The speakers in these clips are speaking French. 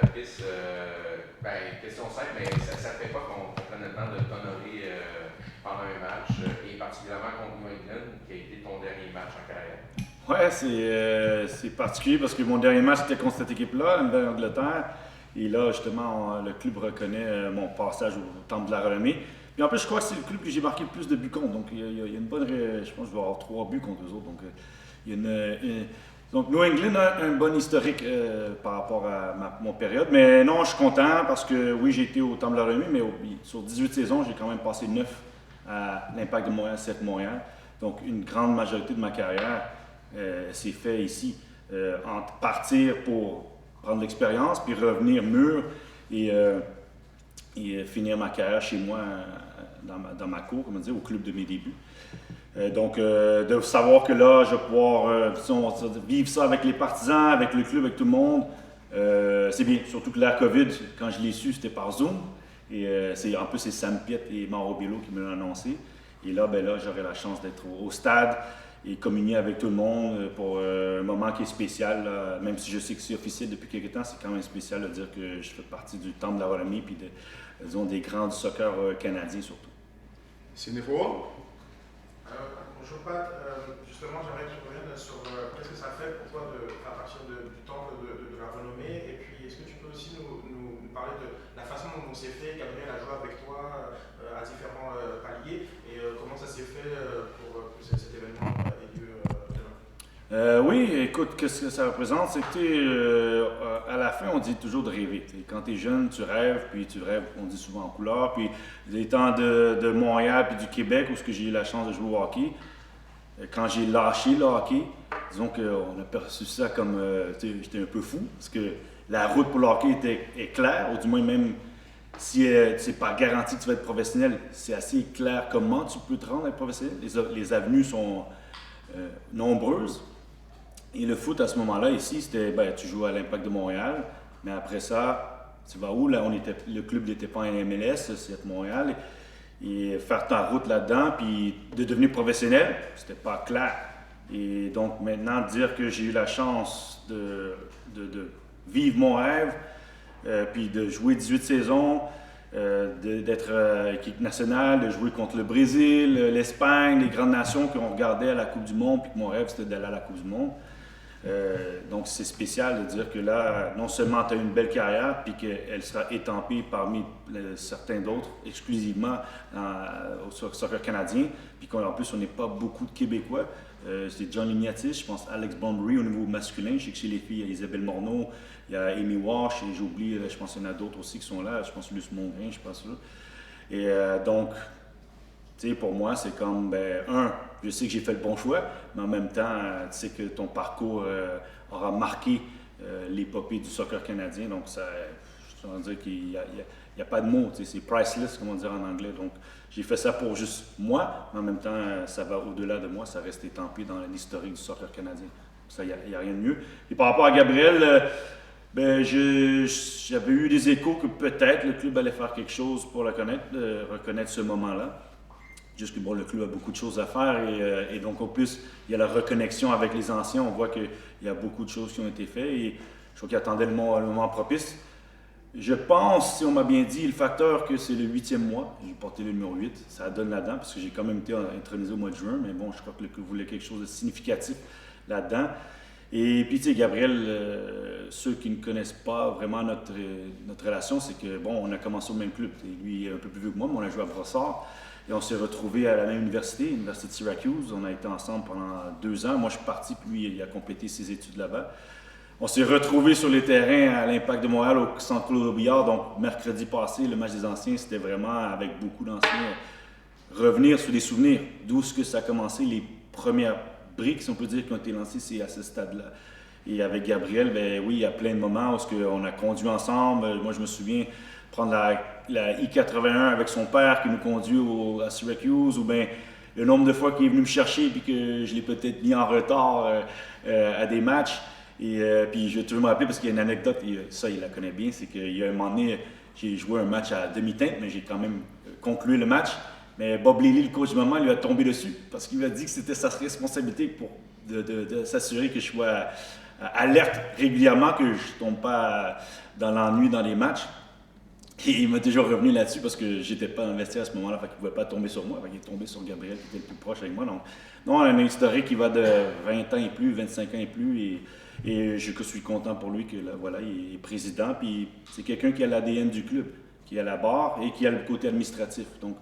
Patrice, question simple, mais ça ne fait pas qu'on prenne le temps de t'honorer pendant un match, et particulièrement contre New England, qui a été ton dernier match en carrière. Ouais, c'est particulier parce que mon dernier match était contre cette équipe-là, la Nouvelle-Angleterre. Et là, justement, le club reconnaît mon passage au Temple de la Renommée. Puis en plus, je crois que c'est le club que j'ai marqué le plus de buts contre. Donc, il y a une bonne. Je pense que je vais avoir 3 buts contre eux autres. Donc, il y a donc, New England a un bon historique par rapport à mon période. Mais non, je suis content parce que oui, j'ai été au Temple de la Renommée, mais sur 18 saisons, j'ai quand même passé 9 à l'Impact de Montréal, 7 Montréal. Donc, une grande majorité de ma carrière s'est fait ici. Entre partir pour prendre l'expérience, puis revenir mûr et, finir ma carrière chez moi dans ma cour, comme on dit, au club de mes débuts. Donc, de savoir que là, je vais pouvoir vivre ça avec les partisans, avec le club, avec tout le monde, c'est bien. Surtout que la COVID, quand je l'ai su, c'était par Zoom. Et en plus, c'est Sam Piet et Mauro Bello qui me l'ont annoncé. Et là, j'aurai la chance d'être au stade et communier avec tout le monde pour un moment qui est spécial. Là. Même si je sais que c'est officiel depuis quelques temps, c'est quand même spécial de dire que je fais partie du Temple de la Renommée puis disons, des grands du soccer canadien surtout. Sénéfour? Bonjour Pat, justement j'aimerais que tu reviennes sur qu'est-ce que ça fait pour toi de faire partie du temple de la renommée, et puis est-ce que tu peux aussi nous parler de la façon dont c'est fait. Gabriel a joué avec toi à différents paliers, et comment ça s'est fait pour que cet événement ait lieu demain. Oui, écoute, qu'est-ce que ça représente? C'est que à la fin, on dit toujours de rêver. T'sais, quand tu es jeune, tu rêves, puis tu rêves, on dit souvent en couleur. Puis les temps de Montréal puis du Québec, où j'ai eu la chance de jouer au hockey, quand j'ai lâché le hockey, disons qu'on a perçu ça comme, j'étais un peu fou, parce que la route pour le hockey est claire, ou du moins même si c'est pas garanti que tu vas être professionnel, c'est assez clair comment tu peux te rendre à être professionnel. Les avenues sont nombreuses. Et le foot à ce moment-là, ici, c'était, tu joues à l'Impact de Montréal, mais après ça, tu vas où? Là, le club n'était pas en MLS, c'est Montréal. Et faire ta route là-dedans, puis de devenir professionnel, c'était pas clair. Et donc maintenant, dire que j'ai eu la chance de vivre mon rêve, puis de jouer 18 saisons, d'être équipe nationale, de jouer contre le Brésil, l'Espagne, les grandes nations qu'on regardait à la Coupe du Monde, puis que mon rêve c'était d'aller à la Coupe du Monde. Donc c'est spécial de dire que là, non seulement tu as une belle carrière, puis qu'elle sera étampée parmi certains d'autres, exclusivement au soccer canadien, puis qu'en plus on n'est pas beaucoup de Québécois. C'est John Lignatis, je pense Alex Bonbury au niveau masculin. Je sais que chez les filles, il y a Isabelle Morneau, il y a Amy Walsh, et j'oublie, je pense qu'il y en a d'autres aussi qui sont là. Je pense Luce Mongrain, je pense là. Et donc, tu sais, pour moi, c'est comme, je sais que j'ai fait le bon choix, mais en même temps, tu sais que ton parcours aura marqué l'épopée du soccer canadien. Donc, ça, je veux dire qu'il n'y a pas de mots, tu sais, c'est priceless, comme on dirait en anglais. Donc, j'ai fait ça pour juste moi, mais en même temps, ça va au-delà de moi, ça reste étampé dans l'historique du soccer canadien. Ça, il n'y a rien de mieux. Et par rapport à Gabriel, j'avais eu des échos que peut-être le club allait faire quelque chose pour reconnaître ce moment-là. Juste que le club a beaucoup de choses à faire et donc en plus, il y a la reconnexion avec les anciens. On voit qu'il y a beaucoup de choses qui ont été faites et je crois qu'ils attendaient le moment propice. Je pense, si on m'a bien dit, le facteur que c'est le 8e mois, j'ai porté le numéro 8, ça donne là-dedans parce que j'ai quand même été intronisé au mois de juin, mais bon, je crois que le club voulait quelque chose de significatif là-dedans. Et puis, tu sais, Gabriel, ceux qui ne connaissent pas vraiment notre relation, c'est que, bon, on a commencé au même club. Lui, est un peu plus vieux que moi, mais on a joué à Brossard. Et on s'est retrouvés à la même université, l'université de Syracuse. On a été ensemble pendant 2 ans. Moi, je suis parti, puis lui, il a complété ses études là-bas. On s'est retrouvés sur les terrains à l'Impact de Montréal, au Centre Claude Robillard. Donc, mercredi passé, le match des anciens, c'était vraiment avec beaucoup d'anciens. Revenir sur des souvenirs, d'où est-ce que ça a commencé, les premières briques, si on peut dire, qui ont été lancées, c'est à ce stade-là. Et avec Gabriel, oui, il y a plein de moments où on a conduit ensemble. Moi, je me souviens prendre la I-81 avec son père qui nous conduit à Syracuse, ou bien le nombre de fois qu'il est venu me chercher et que je l'ai peut-être mis en retard à des matchs. Et puis je vais toujours me rappeler parce qu'il y a une anecdote, et ça il la connaît bien, c'est qu'il y a un moment donné, j'ai joué un match à demi-teinte, mais j'ai quand même conclu le match. Mais Bob Lely, le coach du moment, lui a tombé dessus parce qu'il lui a dit que c'était sa responsabilité de s'assurer que je sois alerte régulièrement que je ne tombe pas dans l'ennui dans les matchs. Et il m'a toujours revenu là-dessus parce que j'étais pas dans le vestiaire à ce moment-là, fait qu'il ne pouvait pas tomber sur moi, fait qu'il est tombé sur Gabriel qui était le plus proche avec moi. Donc, non, on a un historique qui va de 20 ans et plus, 25 ans et plus, et je suis content pour lui que là, voilà, il est président, puis c'est quelqu'un qui a l'ADN du club, qui est à la barre et qui a le côté administratif. Donc,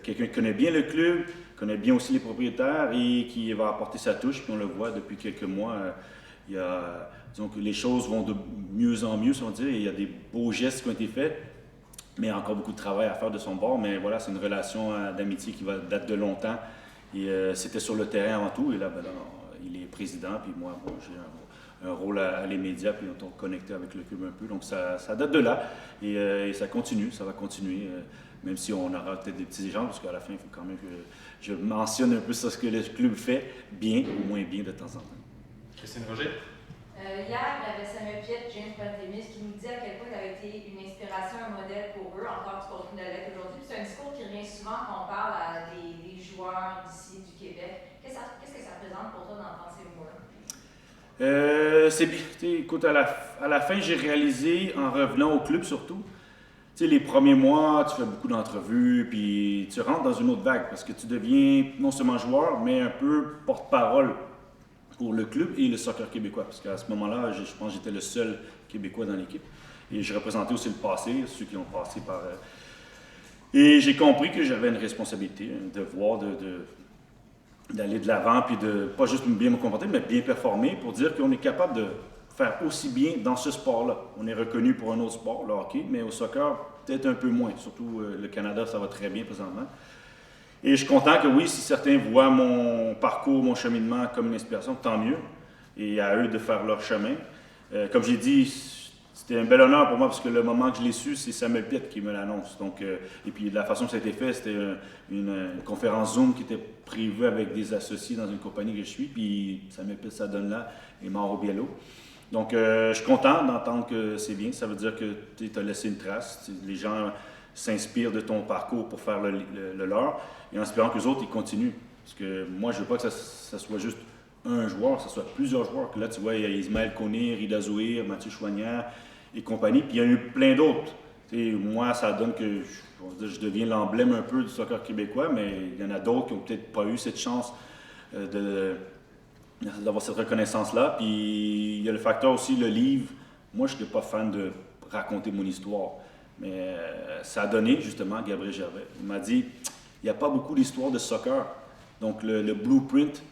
quelqu'un qui connaît bien le club, connaît bien aussi les propriétaires et qui va apporter sa touche, puis on le voit depuis quelques mois. Il y a, disons que les choses vont de mieux en mieux, si on dit, et il y a des beaux gestes qui ont été faits. Mais il y a encore beaucoup de travail à faire de son bord. Mais voilà, c'est une relation d'amitié qui va date de longtemps. Et c'était sur le terrain avant tout. Et là, il est président. Puis moi, bon, j'ai un rôle à les médias. Puis on est connecté avec le club un peu. Donc ça date de là. Et ça continue. Ça va continuer. Même si on aura peut-être des petits échanges. Parce qu'à la fin, il faut quand même que je mentionne un peu ce que le club fait bien ou moins bien de temps en temps. Christine Roger? Hier, il y avait Samuel Piette, James Pantemis, qui nous dit à quel point tu avais été une inspiration, un modèle pour eux. Encore, tu continues de l'être aujourd'hui. C'est un discours qui revient souvent quand on parle à des joueurs d'ici, du Québec. Qu'est-ce que ça représente pour toi d'entendre ces mots-là? C'est bien. Écoute, à la fin, j'ai réalisé, en revenant au club surtout, les premiers mois, tu fais beaucoup d'entrevues, puis tu rentres dans une autre vague parce que tu deviens non seulement joueur, mais un peu porte-parole pour le club et le soccer québécois. Parce qu'à ce moment-là, je pense que j'étais le seul Québécois dans l'équipe. Et je représentais aussi le passé, ceux qui ont passé par... Et j'ai compris que j'avais une responsabilité, un devoir d'aller de l'avant, puis de pas juste bien me comporter, mais bien performer pour dire qu'on est capable de faire aussi bien dans ce sport-là. On est reconnu pour un autre sport, le hockey, mais au soccer, peut-être un peu moins. Surtout le Canada, ça va très bien présentement. Et je suis content que oui, si certains voient mon parcours, mon cheminement comme une inspiration, tant mieux. Et à eux de faire leur chemin. Comme j'ai dit, c'était un bel honneur pour moi parce que le moment que je l'ai su, c'est Samuel Piette qui me l'annonce. Donc, et puis la façon que ça a été fait, c'était une conférence Zoom qui était prévue avec des associés dans une compagnie que je suis. Puis Samuel Piette, ça donne là, et Mauro Biello. Donc, je suis content d'entendre que c'est bien. Ça veut dire que tu as laissé une trace. Les gens s'inspirent de ton parcours pour faire le leur. Et en espérant que les autres, ils continuent. Parce que moi, je ne veux pas que ça soit juste un joueur, que ce soit plusieurs joueurs. Que là, tu vois, il y a Ismaël Koné, Rida Zouir, Mathieu Chouanière et compagnie. Puis il y en a eu plein d'autres. Moi, ça donne que je deviens l'emblème un peu du soccer québécois, mais il y en a d'autres qui n'ont peut-être pas eu cette chance d'avoir cette reconnaissance-là. Puis il y a le facteur aussi, le livre. Moi, je n'étais pas fan de raconter mon histoire. Mais ça a donné, justement, Gabriel Gervais. Il m'a dit... Il n'y a pas beaucoup d'histoires de soccer. Donc, le blueprint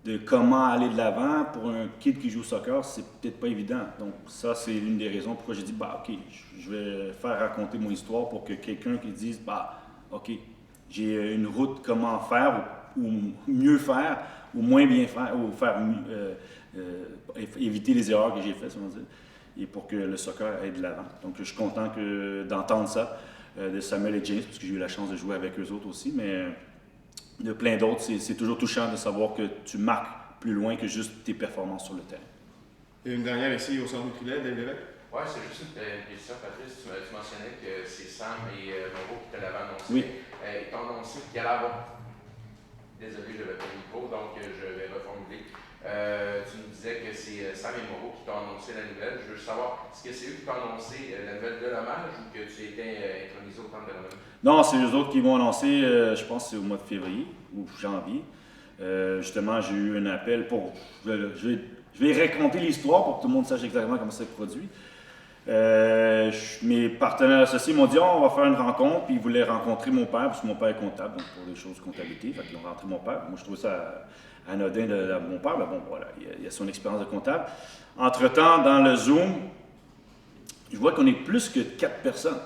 de comment aller de l'avant pour un kid qui joue au soccer, c'est peut-être pas évident. Donc, ça, c'est l'une des raisons pourquoi j'ai dit, OK, je vais faire raconter mon histoire pour que quelqu'un qui dise, OK, j'ai une route comment faire ou mieux faire ou moins bien faire ou faire éviter les erreurs que j'ai faites, si on dit, et pour que le soccer aille de l'avant. Donc, je suis content d'entendre ça. De Samuel et James, parce que j'ai eu la chance de jouer avec eux autres aussi, mais de plein d'autres, c'est toujours touchant de savoir que tu marques plus loin que juste tes performances sur le terrain. Et une dernière ici au centre du filet, Dave Lévesque. Oui, c'est juste une question, Patrice. Tu mentionnais que c'est Sam et Moreau qui te l'avaient annoncé. Oui. Ils t'ont annoncé qu'il allait avoir... Désolé, je n'avais pas le micro, donc je vais reformuler. Tu nous disais que c'est Sam et Moreau qui t'ont annoncé la nouvelle. Je veux savoir, est-ce que c'est eux qui t'ont annoncé la nouvelle de l'hommage ou que tu étais intronisé au Temple de la Renommée? Non, c'est eux autres qui m'ont annoncé, je pense que c'est au mois de février ou janvier. Justement, j'ai eu un appel pour... Je vais raconter l'histoire pour que tout le monde sache exactement comment ça se produit. Mes partenaires associés m'ont dit on va faire une rencontre, puis ils voulaient rencontrer mon père, parce que mon père est comptable, donc pour des choses comptabilité. Fait qu'ils ont rentré mon père. Moi, je trouvais ça anodin de mon père, mais bon, voilà, il a son expérience de comptable. Entre-temps, dans le Zoom, je vois qu'on est plus que 4 personnes.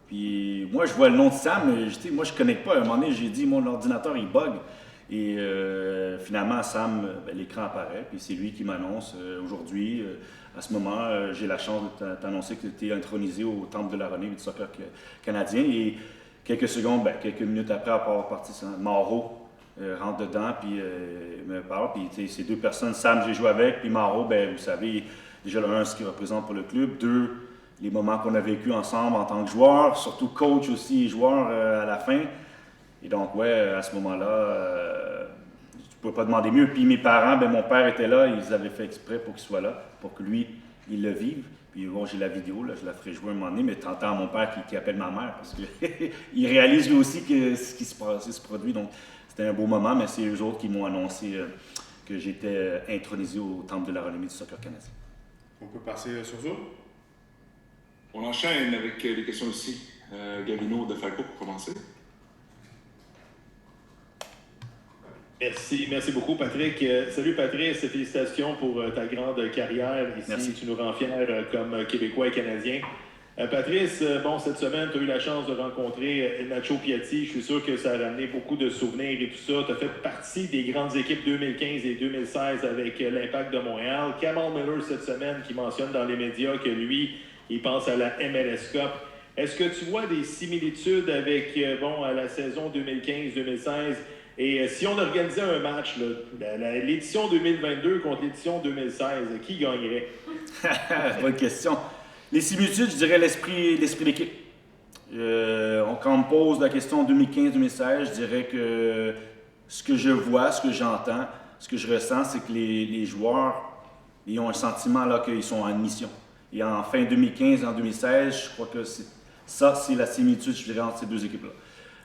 Puis moi, je vois le nom de Sam, mais moi, je ne connecte pas. À un moment donné, j'ai dit mon ordinateur, il bug. Et finalement, Sam, l'écran apparaît, puis c'est lui qui m'annonce aujourd'hui. À ce moment, j'ai la chance de t'annoncer que tu es intronisé au Temple de la Renommée du soccer canadien. Et quelques secondes, quelques minutes après avoir parti, Mauro rentre dedans, puis me parle. Puis ces deux personnes, Sam, j'ai joué avec, puis Mauro, vous savez, déjà le 1, ce qu'il représente pour le club. 2, les moments qu'on a vécu ensemble en tant que joueur, surtout coach aussi et joueur à la fin. Et donc, à ce moment-là, pouvais pas demander mieux. Puis mes parents, mon père était là, ils avaient fait exprès pour qu'il soit là, pour que lui, il le vive. Puis bon, j'ai la vidéo, là, je la ferai jouer un moment donné, mais t'entends mon père qui appelle ma mère parce qu'il réalise lui aussi que ce qui se produit. Donc, c'était un beau moment, mais c'est eux autres qui m'ont annoncé que j'étais intronisé au Temple de la renommée du soccer canadien. On peut passer sur Zoom. On enchaîne avec les questions aussi. Gavino de Falco pour commencer. Merci beaucoup, Patrick. Salut, Patrice. Félicitations pour ta grande carrière ici. Merci. Tu nous rends fiers comme Québécois et Canadiens. Patrice, cette semaine, tu as eu la chance de rencontrer Nacho Piatti. Je suis sûr que ça a ramené beaucoup de souvenirs et tout ça. Tu as fait partie des grandes équipes 2015 et 2016 avec l'Impact de Montréal. Kamal Miller, cette semaine, qui mentionne dans les médias que lui, il pense à la MLS Cup. Est-ce que tu vois des similitudes avec la saison 2015-2016? Et si on organisait un match, l'édition 2022 contre l'édition 2016, qui gagnerait? Bonne question. Les similitudes, je dirais l'esprit d'équipe. Quand on me pose la question 2015-2016, je dirais que ce que je vois, ce que j'entends, ce que je ressens, c'est que les joueurs ils ont un sentiment là, qu'ils sont en mission. Et en fin 2015 et en 2016, je crois que c'est la similitude, je dirais, entre ces deux équipes-là.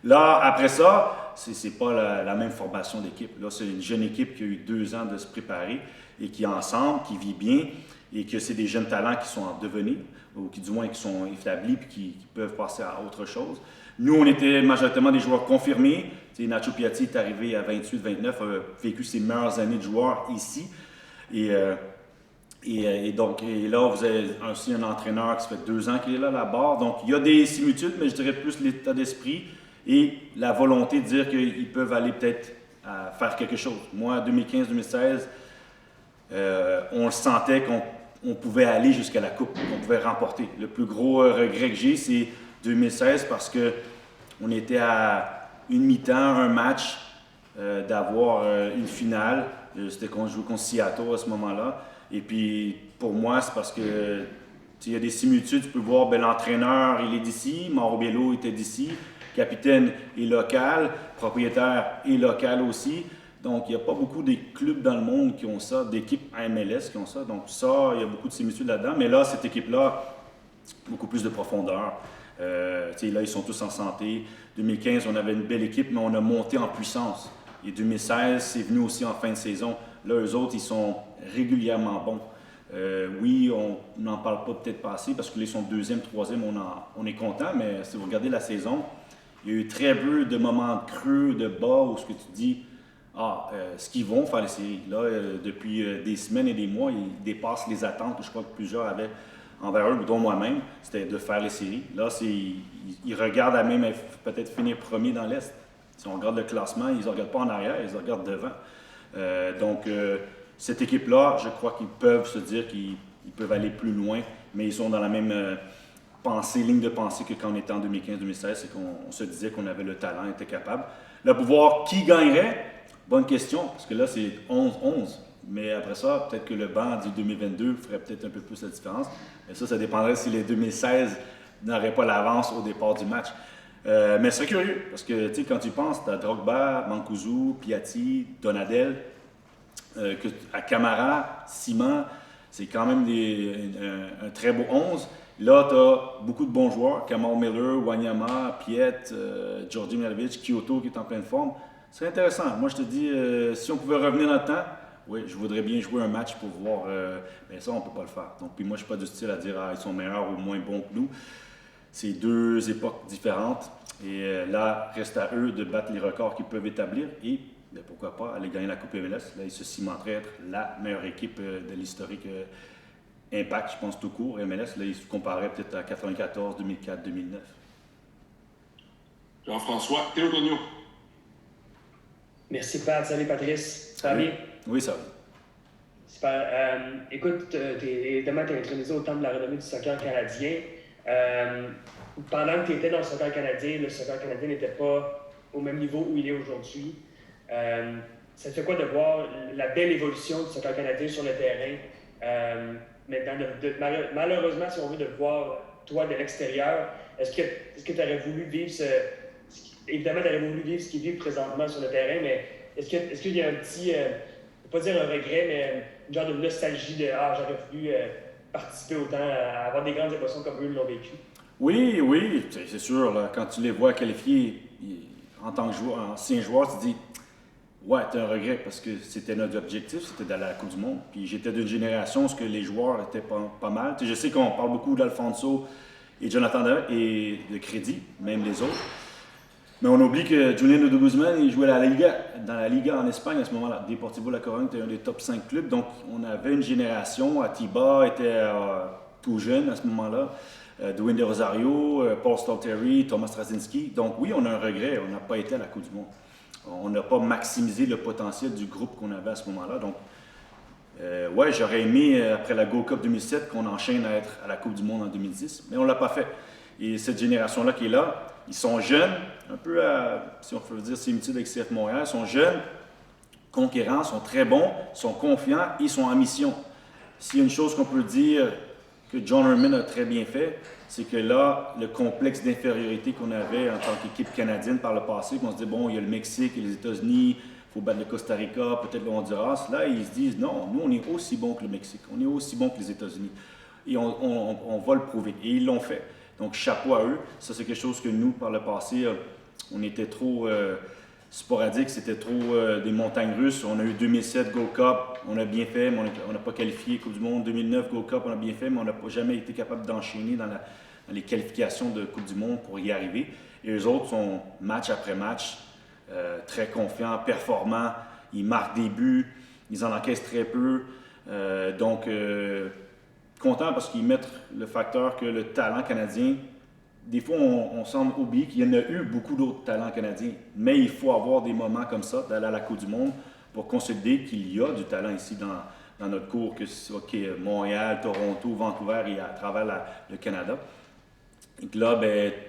Là, après ça, c'est pas la même formation d'équipe. Là, c'est une jeune équipe qui a eu 2 ans de se préparer et qui est ensemble, qui vit bien et que c'est des jeunes talents qui sont en devenir ou qui, du moins, qui sont établis et qui peuvent passer à autre chose. Nous, on était majoritairement des joueurs confirmés. T'sais, Nacho Piatti est arrivé à 28-29, a vécu ses meilleures années de joueur ici. Et là, vous avez aussi un entraîneur qui fait 2 ans qu'il est là, à la barre. Donc, il y a des similitudes, mais je dirais plus l'état d'esprit et la volonté de dire qu'ils peuvent aller peut-être faire quelque chose. Moi, 2015-2016, on le sentait qu'on pouvait aller jusqu'à la Coupe, qu'on pouvait remporter. Le plus gros regret que j'ai, c'est 2016 parce qu'on était à une mi-temps, un match, d'avoir une finale. C'était qu'on jouait contre Seattle à ce moment-là. Et puis, pour moi, c'est parce que il y a des similitudes. Tu peux voir, l'entraîneur, il est d'ici, Mauro Biello était d'ici, capitaine est local, propriétaire est local aussi. Donc, il n'y a pas beaucoup de clubs dans le monde qui ont ça, d'équipes MLS qui ont ça. Donc, ça, il y a beaucoup de similitudes là-dedans. Mais là, cette équipe-là, beaucoup plus de profondeur. Là, ils sont tous en santé. 2015, on avait une belle équipe, mais on a monté en puissance. Et 2016, c'est venu aussi en fin de saison. Là, eux autres, ils sont régulièrement bons. Oui, on n'en parle pas peut-être pas assez parce que là, ils sont 2e, 3e, on est content, mais si vous regardez la saison, il y a eu très peu de moments de creux, de bas, où ce que tu dis, ce qu'ils vont faire les séries. Là, depuis des semaines et des mois, ils dépassent les attentes que je crois que plusieurs avaient envers eux, dont moi-même, c'était de faire les séries. Là, ils regardent à même peut-être finir premier dans l'Est. Si on regarde le classement, ils ne regardent pas en arrière, ils regardent devant. Cette équipe-là, je crois qu'ils peuvent se dire qu'ils peuvent aller plus loin, mais ils sont dans la même ligne de pensée que quand on était en 2015-2016, c'est qu'on se disait qu'on avait le talent, était capable. Là, pour voir qui gagnerait, bonne question, parce que là, c'est 11-11. Mais après ça, peut-être que le banc du 2022 ferait peut-être un peu plus la différence. Mais ça dépendrait si les 2016 n'auraient pas l'avance au départ du match. Mais c'est curieux, parce que quand tu penses, tu as Drogba, Mancuso, Piatti, Donadel, à Camara, Simon, c'est quand même un très beau 11. Là, tu as beaucoup de bons joueurs, Kamal Miller, Wanyama, Piet, Georgi Mihailovic, Kyoto qui est en pleine forme. C'est intéressant. Moi, je te dis, si on pouvait revenir dans le temps, oui, je voudrais bien jouer un match pour voir, mais ça, on ne peut pas le faire. Donc, puis moi, je ne suis pas du style à dire ils sont meilleurs ou moins bons que nous. C'est 2 époques différentes. Et là, reste à eux de battre les records qu'ils peuvent établir et pourquoi pas aller gagner la Coupe MLS. Là, ils se cimenteraient être la meilleure équipe de l'historique Impact, je pense, tout court. MLS, là, ils se compareraient peut-être à 94, 2004, 2009. Jean-François Théodonio. Merci, Pat. Salut, Patrice. Ça va bien? Oui, ça va. Super. Écoute, évidemment, tu es intronisé au Temple de la renommée du soccer canadien. Pendant que tu étais dans le soccer canadien n'était pas au même niveau où il est aujourd'hui. Ça te fait quoi de voir la belle évolution du soccer canadien sur le terrain? Maintenant, malheureusement, si on veut de voir toi de l'extérieur, est-ce que tu aurais voulu vivre évidemment, tu aurais voulu vivre ce qu'il vit présentement sur le terrain, mais est-ce qu'il y a un petit, je ne vais pas dire un regret, mais une genre de nostalgie de j'aurais voulu participer autant, à avoir des grandes émotions comme eux l'ont vécu? Oui, c'est sûr. Là, quand tu les vois qualifiés en tant que joueur, ancien joueur, tu te dis ouais, c'est un regret parce que c'était notre objectif, c'était d'aller à la Coupe du Monde. Puis j'étais d'une génération où les joueurs étaient pas mal. Tu sais, je sais qu'on parle beaucoup d'Alfonso et Jonathan David et de Crédit, même les autres. Mais on oublie que Julián de Guzmán, il jouait dans la Liga en Espagne à ce moment-là. Deportivo La Coruña était un des top 5 clubs. Donc on avait une génération. Atiba était tout jeune à ce moment-là. Dwayne De Rosario, Paul Stalteri, Thomas Straczynski. Donc oui, on a un regret. On n'a pas été à la Coupe du Monde. On n'a pas maximisé le potentiel du groupe qu'on avait à ce moment-là. Donc, ouais, j'aurais aimé, après la Gold Cup 2007, qu'on enchaîne à être à la Coupe du Monde en 2010, mais on ne l'a pas fait. Et cette génération-là qui est là, ils sont jeunes, un peu, si on peut dire similitude avec CF Montréal, ils sont jeunes, conquérants, sont très bons, sont confiants, ils sont en mission. S'il y a une chose qu'on peut dire que John Herman a très bien fait, c'est que là, le complexe d'infériorité qu'on avait en tant qu'équipe canadienne par le passé, qu'on se dit, bon, il y a le Mexique et les États-Unis, il faut battre le Costa Rica, peut-être le Honduras. Là, ils se disent, non, nous, on est aussi bons que le Mexique, on est aussi bons que les États-Unis. Et on va le prouver. Et ils l'ont fait. Donc, chapeau à eux. Ça, c'est quelque chose que nous, par le passé, on était trop sporadique, c'était trop des montagnes russes. On a eu 2007 Gold Cup, on a bien fait, mais on n'a pas qualifié Coupe du Monde. 2009 Gold Cup, on a bien fait, mais on n'a jamais été capable d'enchaîner dans les qualifications de Coupe du Monde pour y arriver. Et eux autres sont match après match, très confiants, performants, ils marquent des buts, ils en encaissent très peu. Donc, content parce qu'ils mettent le facteur que le talent canadien, des fois on semble oublier qu'il y en a eu beaucoup d'autres talents canadiens, mais il faut avoir des moments comme ça, d'aller à la Coupe du Monde pour consolider qu'il y a du talent ici dans notre cours, que ce soit Montréal, Toronto, Vancouver et à travers le Canada. Et que là,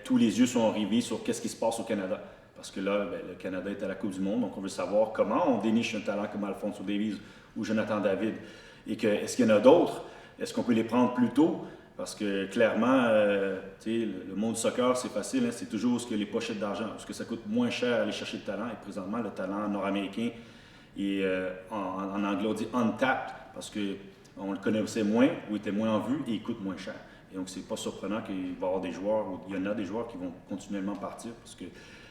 tous les yeux sont rivés sur qu'est-ce qui se passe au Canada. Parce que là, le Canada est à la Coupe du Monde, donc on veut savoir comment on déniche un talent comme Alfonso Davies ou Jonathan David. Et que, est-ce qu'il y en a d'autres? Est-ce qu'on peut les prendre plus tôt? Parce que clairement, le monde du soccer, c'est facile, hein, c'est toujours ce que les pochettes d'argent, parce que ça coûte moins cher aller chercher le talent. Et présentement, le talent nord-américain est, en anglais, on dit untapped, parce qu'on le connaissait moins ou était moins en vue et il coûte moins cher. Et donc, c'est pas surprenant qu'il va y avoir des joueurs, ou il y en a des joueurs qui vont continuellement partir parce qu'ils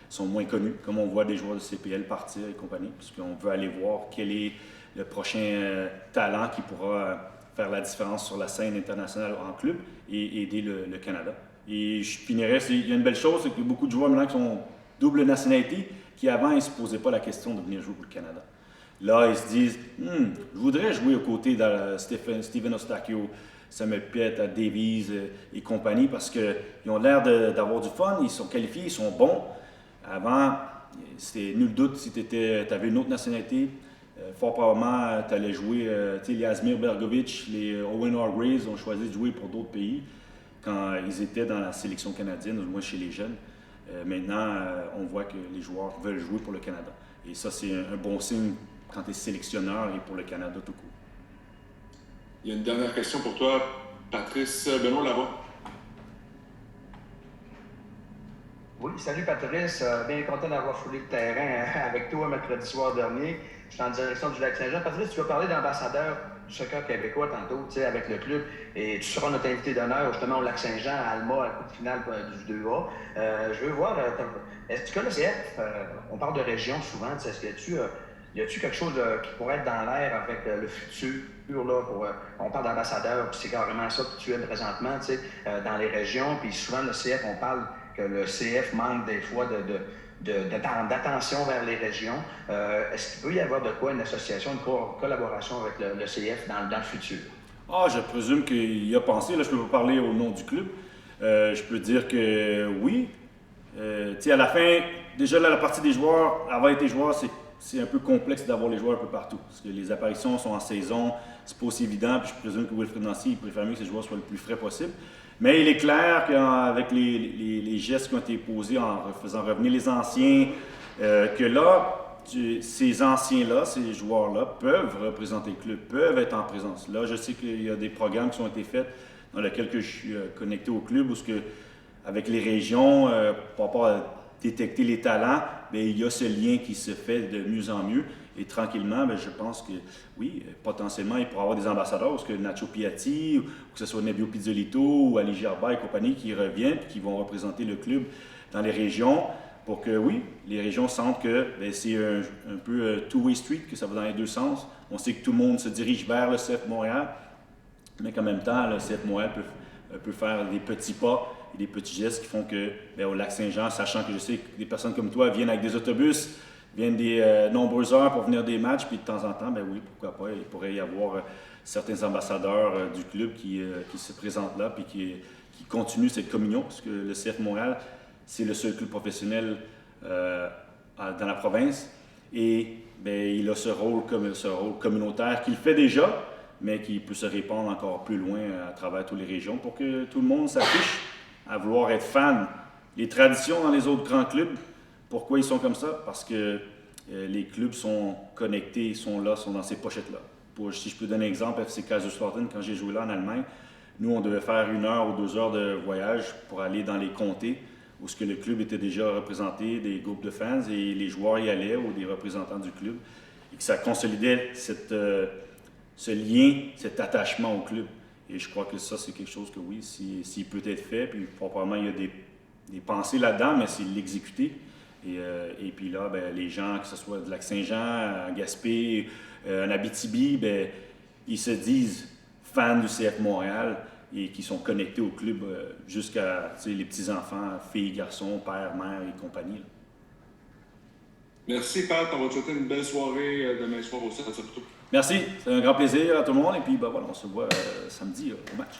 sont moins connus, comme on voit des joueurs de CPL partir et compagnie, parce qu'on veut aller voir quel est le prochain talent qui pourra faire la différence sur la scène internationale en club et aider le Canada. Et je finirais, il y a une belle chose, c'est qu'il y a beaucoup de joueurs maintenant qui sont double nationalité, qui avant, ils ne se posaient pas la question de venir jouer pour le Canada. Là, ils se disent, je voudrais jouer aux côtés de Steven Eustáquio, Samuel Piette, Davies et compagnie, parce qu'ils ont l'air d'avoir du fun, ils sont qualifiés, ils sont bons. Avant, c'était nul doute si tu avais une autre nationalité. Fort probablement, tu allais jouer, les Jasmir Bergovic, les Owen Hargreaves ont choisi de jouer pour d'autres pays quand ils étaient dans la sélection canadienne, au moins chez les jeunes. Maintenant, on voit que les joueurs veulent jouer pour le Canada. Et ça, c'est un bon signe quand tu es sélectionneur et pour le Canada tout court. Il y a une dernière question pour toi, Patrice. Benoît Lavoie. Oui, salut Patrice. Bien content d'avoir foulé le terrain avec toi mercredi soir dernier. Je suis en direction du Lac-Saint-Jean. Patrice, tu vas parler d'ambassadeur du soccer québécois tantôt, avec le club. Et tu seras notre invité d'honneur justement au Lac-Saint-Jean, à Alma, à coup de finale du 2A. Je veux voir, est-ce que le CF, on parle de région souvent, est-ce que y a-tu quelque chose qui pourrait être dans l'air avec le futur, là, on parle d'ambassadeur, puis c'est carrément ça que tu es présentement, dans les régions, puis souvent le CF, on parle que le CF manque des fois d'attention vers les régions. Est-ce qu'il peut y avoir de quoi une association, une collaboration avec le CF dans le futur? Je présume qu'il y a pensé. Là, je peux pas parler au nom du club. Je peux dire que oui. À la fin, déjà là, la partie des joueurs, avoir été joueur, c'est un peu complexe d'avoir les joueurs un peu partout. Parce que les apparitions sont en saison, c'est pas aussi évident. Puis je présume que Wilfried Nancy, il préfère mieux que ces joueurs soient le plus frais possible. Mais il est clair qu'avec les gestes qui ont été posés en faisant revenir les anciens, que là, ces anciens-là, ces joueurs-là peuvent représenter le club, peuvent être en présence. Là, je sais qu'il y a des programmes qui ont été faits dans lesquels je suis connecté au club, où avec les régions, par rapport à détecter les talents, bien, il y a ce lien qui se fait de mieux en mieux. Et tranquillement, bien, je pense que oui, potentiellement, il pourrait y avoir des ambassadeurs, parce que Nacho Piatti, ou que ce soit Nebio Pizzolito ou Ali Gerba et compagnie qui reviennent et qui vont représenter le club dans les régions pour que, oui, les régions sentent que bien, c'est un peu two-way street, que ça va dans les deux sens. On sait que tout le monde se dirige vers le CF Montréal, mais qu'en même temps, le CF Montréal peut faire des petits pas et des petits gestes qui font que, bien, au Lac-Saint-Jean, sachant que je sais que des personnes comme toi viennent avec des autobus, viennent des nombreuses heures pour venir des matchs, puis de temps en temps, ben oui, pourquoi pas, il pourrait y avoir certains ambassadeurs du club qui se présentent là, puis qui continuent cette communion, parce que le CF Montréal, c'est le seul club professionnel dans la province, et bien, il a ce rôle communautaire qu'il fait déjà, mais qui peut se répandre encore plus loin à travers toutes les régions pour que tout le monde s'affiche à vouloir être fan. Les traditions dans les autres grands clubs, pourquoi ils sont comme ça? Parce que les clubs sont connectés, ils sont là, sont dans ces pochettes-là. Si je peux donner un exemple, FC Kaiserslautern, quand j'ai joué là en Allemagne, nous, on devait faire 1 heure ou 2 heures de voyage pour aller dans les comtés où ce que le club était déjà représenté, des groupes de fans, et les joueurs y allaient, ou des représentants du club, et que ça consolidait ce lien, cet attachement au club. Et je crois que ça, c'est quelque chose que oui, s'il peut être fait, puis probablement il y a des pensées là-dedans, mais c'est l'exécuter. Et puis là, ben, les gens, que ce soit de Lac-Saint-Jean, à Gaspé, en Abitibi, ben, ils se disent fans du CF Montréal et qui sont connectés au club jusqu'à les petits-enfants, filles, garçons, père, mère et compagnie. Là. Merci, Pat. On va te souhaiter une belle soirée demain soir au Stade Saputo. Merci, c'est un grand plaisir à tout le monde. Et puis, ben, voilà, on se voit samedi au match.